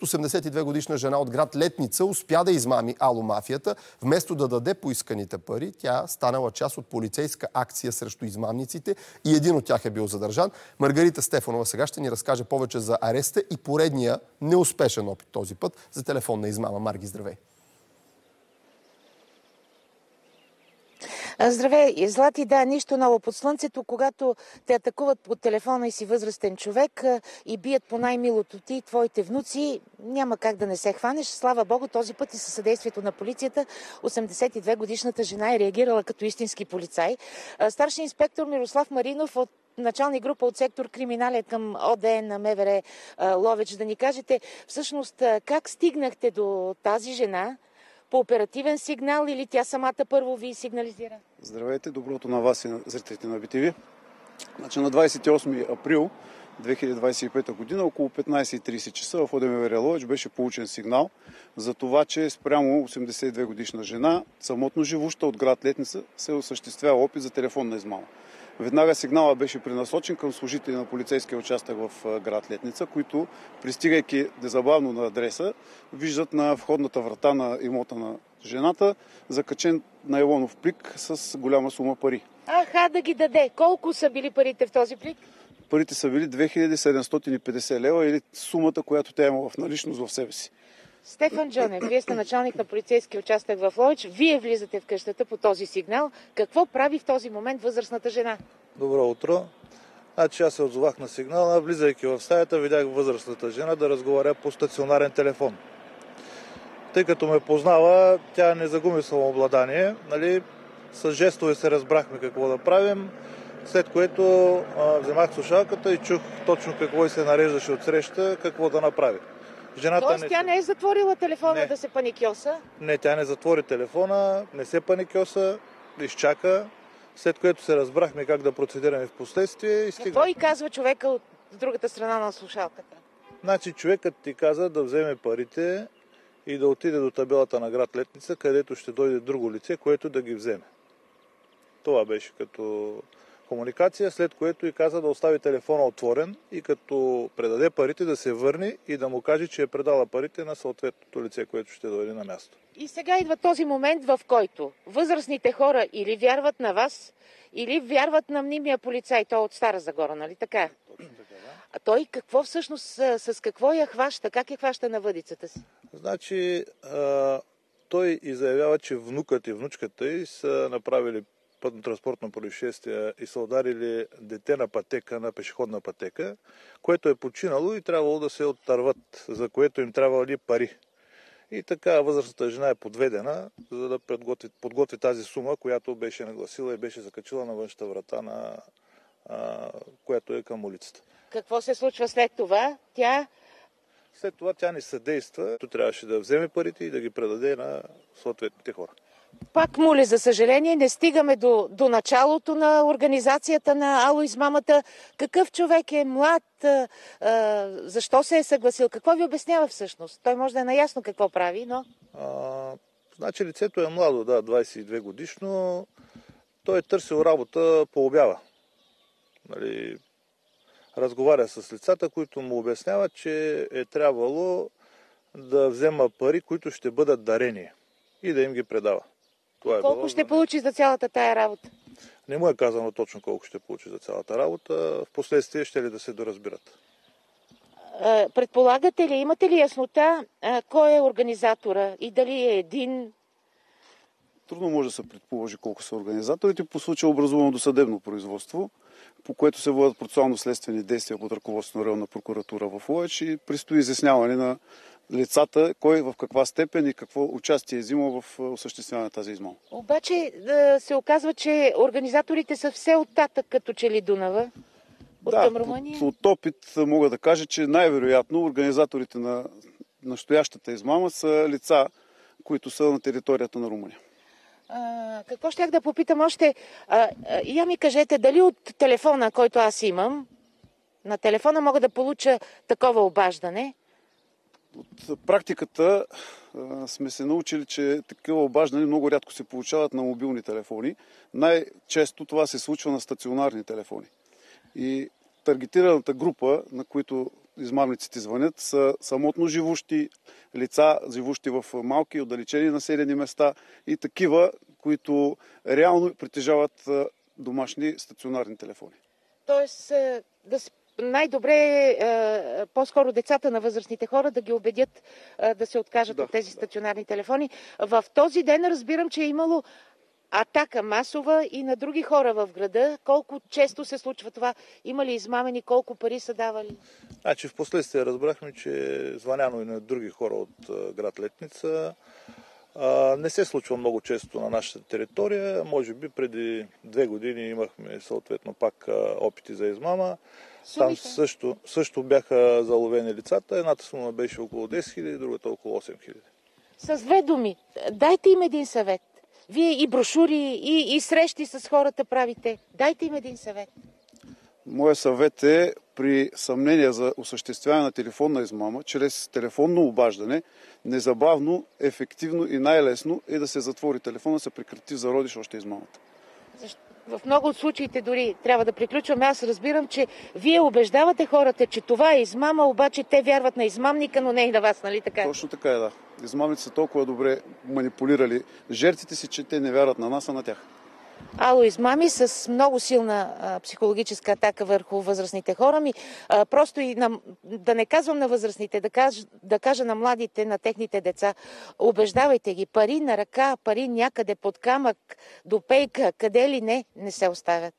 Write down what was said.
82-годишна жена от град Летница успя да измами аломафията. Вместо да даде поисканите пари, тя станала част от полицейска акция срещу измамниците и един от тях е бил задържан. Маргарита Стефанова сега ще ни разкаже повече за ареста и поредния неуспешен опит този път за телефонна измама. Марги, здравей! Здравей, Злати, да, нищо ново под слънцето. Когато те атакуват по телефона и си възрастен човек и бият по най-милото ти, твоите внуци, няма как да не се хванеш. Слава Богу, този път и със съдействието на полицията, 82-годишната жена е реагирала като истински полицай. Старши инспектор Мирослав Маринов от началник група от сектор криминален към ОДН на МВР Ловеч, да ни кажете всъщност как стигнахте до тази жена? По оперативен сигнал или тя самата първо ви сигнализира? Здравейте, доброто на вас и на зрителите на BTV. Значи на 28 април 2025 година, около 15:30 часа в ОДМВР Ловеч беше получен сигнал за това, че спрямо 82 годишна жена, самотно живуща от град Летница, се осъществява опит за телефонна измама. Веднага сигнала беше пренасочен към служители на полицейския участък в град Летница, които, пристигайки незабавно на адреса, виждат на входната врата на имота на жената закачен найлонов плик с голяма сума пари. Аха, да ги даде. Колко са били парите в този плик? Парите са били 2750 лева или сумата, която тя има в наличност в себе си. Стефан Джонев, вие сте началник на полицейския участък в Ловеч. Вие влизате в къщата по този сигнал. Какво прави в този момент възрастната жена? Добро утро. Значи аз се отзовах на сигнала. Влизайки в стаята, видях възрастната жена да разговаря по стационарен телефон. Тъй като ме познава, тя не загуби самообладание. С жестове се разбрахме какво да правим, след което вземах слушалката и чух точно какво и се нареждаше от среща, какво да направи. Тоест тя не е затворила телефона да се паникьоса? Не, тя не затвори телефона, не се паникьоса, изчака, след което се разбрахме как да процедираме в последствие. Какво и казва човека от другата страна на слушалката? Значи човекът ти каза да вземе парите и да отиде до табелата на град Летница, където ще дойде друго лице, което да ги вземе. Това беше като комуникация, след което и каза да остави телефона отворен и като предаде парите да се върне и да му каже, че е предала парите на съответното лице, което ще дойде на място. И сега идва този момент, в който възрастните хора или вярват на вас, или вярват на мнимия полицай. Той от Стара Загора, нали така? Точно така, да. А той какво всъщност, с какво я хваща? Как я хваща на въдицата си? Значи, той и заявява, че внукът и внучката й са направили пътно-транспортно происшествие и са ударили дете на пътека, на пешеходна пътека, което е починало и трябвало да се оттърват, за което им трябвали пари. И така възрастната жена е подведена, за да подготви тази сума, която беше нагласила и беше закачила на външната врата, която е към улицата. Какво се случва след това? След това тя не съдейства. Трябваше да вземе парите и да ги предаде на съответните хора. Пак моля, за съжаление, не стигаме до началото на организацията на алоизмамата. Какъв човек е млад? Защо се е съгласил? Какво ви обяснява всъщност? Той може да е наясно какво прави, но... Значи лицето е младо, да, 22 годишно. Той е търсил работа по обява. Разговаря с лицата, които му обясняват, че е трябвало да взема пари, които ще бъдат дарени и да им ги предава. Колко ще получи за цялата тая работа? Не му е казано точно колко ще получи за цялата работа. Впоследствие ще ли да се доразбират. Предполагате ли, имате ли яснота кой е организатора и дали е един? Трудно може да се предположи колко са организаторите. По случай образувано досъдебно производство, по което се водят процесуално-следствени действия под ръководството на районна прокуратура в Ловеч и предстои изясняване на лицата, кой в каква степен и какво участие е взимал в осъществяване на тази измама. Обаче се оказва, че организаторите са все оттатък, като че ли Дунава, към Румъния. От опит мога да кажа, че най-вероятно организаторите на настоящата измама са лица, които са на територията на Румъния. Какво щях да попитам още? Я ми кажете, дали от телефона, който аз имам, на телефона мога да получа такова обаждане? От практиката сме се научили, че такива обаждания много рядко се получават на мобилни телефони. Най-често това се случва на стационарни телефони. И таргетираната група, на които измамниците звънят, са самотно живущи лица, живущи в малки, отдалечени населени места и такива, които реално притежават домашни стационарни телефони. Тоест, най-добре е по-скоро децата на възрастните хора да ги убедят да се откажат от тези стационарни телефони. В този ден разбирам, че е имало атака масова и на други хора в града. Колко често се случва това? Има ли измамени? Колко пари са давали? Значи в последствие разбрахме, че е звъняно и на други хора от град Летница. Не се случва много често на нашата територия. Може би преди 2 години имахме съответно пак опити за измама. Там също бяха заловени лицата. Едната сума беше около 10 000, другата около 8 000. С 2 думи, дайте им един съвет. Вие и брошури, и срещи с хората правите. Дайте им един съвет. Моя съвет е при съмнение за осъществяване на телефонна измама, чрез телефонно обаждане, незабавно, ефективно и най-лесно е да се затвори телефона, да се прекрати в зародиш още измамата. В много от случаите дори трябва да приключваме. Аз разбирам, че вие убеждавате хората, че това е измама, обаче те вярват на измамника, но не и на вас, нали така? Точно така е, да. Измамниците са толкова добре манипулирали жертвите си, че те не вярват на нас, а на тях. Ало, измами с много силна психологическа атака върху възрастните хора. Просто и да не казвам на възрастните, да кажа на младите, на техните деца, убеждавайте ги, пари на ръка, пари някъде под камък, до пейка, къде ли не се оставят.